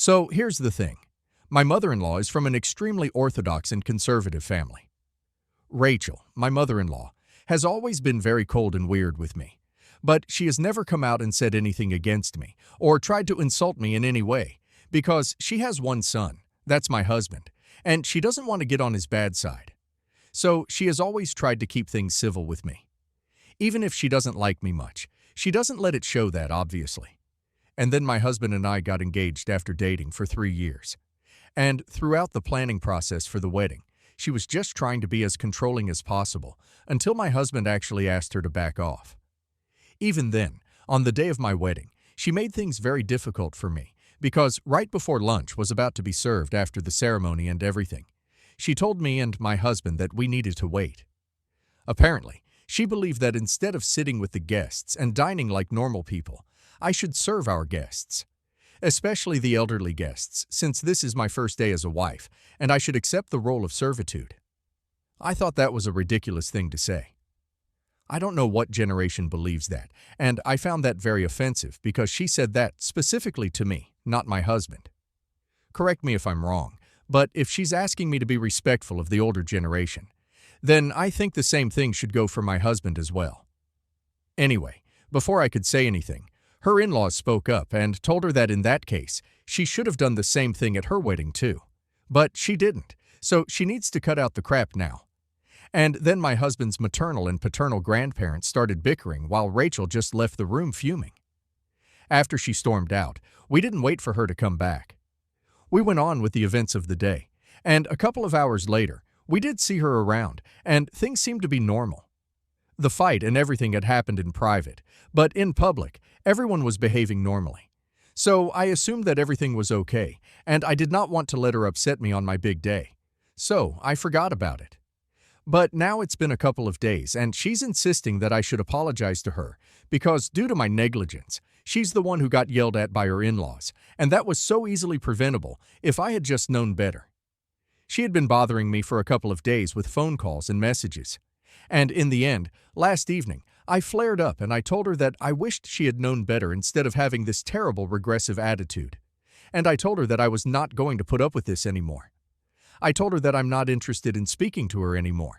So here's the thing. My mother-in-law is from an extremely orthodox and conservative family. Rachel, my mother-in-law, has always been very cold and weird with me. But she has never come out and said anything against me or tried to insult me in any way because she has one son, that's my husband, and she doesn't want to get on his bad side. So she has always tried to keep things civil with me. Even if she doesn't like me much, she doesn't let it show that, obviously. And then my husband and I got engaged after dating for 3 years. And throughout the planning process for the wedding, she was just trying to be as controlling as possible until my husband actually asked her to back off. Even then, on the day of my wedding, she made things very difficult for me because right before lunch was about to be served after the ceremony and everything, she told me and my husband that we needed to wait. Apparently, she believed that instead of sitting with the guests and dining like normal people, I should serve our guests, especially the elderly guests, since this is my first day as a wife, and I should accept the role of servitude. I thought that was a ridiculous thing to say. I don't know what generation believes that, and I found that very offensive because she said that specifically to me, not my husband. Correct me if I'm wrong, but if she's asking me to be respectful of the older generation, then I think the same thing should go for my husband as well. Anyway, before I could say anything, her in-laws spoke up and told her that in that case, she should have done the same thing at her wedding too. But she didn't, so she needs to cut out the crap now. And then my husband's maternal and paternal grandparents started bickering while Rachel just left the room fuming. After she stormed out, we didn't wait for her to come back. We went on with the events of the day, and a couple of hours later, we did see her around, and things seemed to be normal. The fight and everything had happened in private, but in public, everyone was behaving normally. So I assumed that everything was okay, and I did not want to let her upset me on my big day. So I forgot about it. But now it's been a couple of days, and she's insisting that I should apologize to her because, due to my negligence, she's the one who got yelled at by her in-laws, and that was so easily preventable if I had just known better. She had been bothering me for a couple of days with phone calls and messages. And in the end, last evening, I flared up and I told her that I wished she had known better instead of having this terrible regressive attitude. And I told her that I was not going to put up with this anymore. I told her that I'm not interested in speaking to her anymore,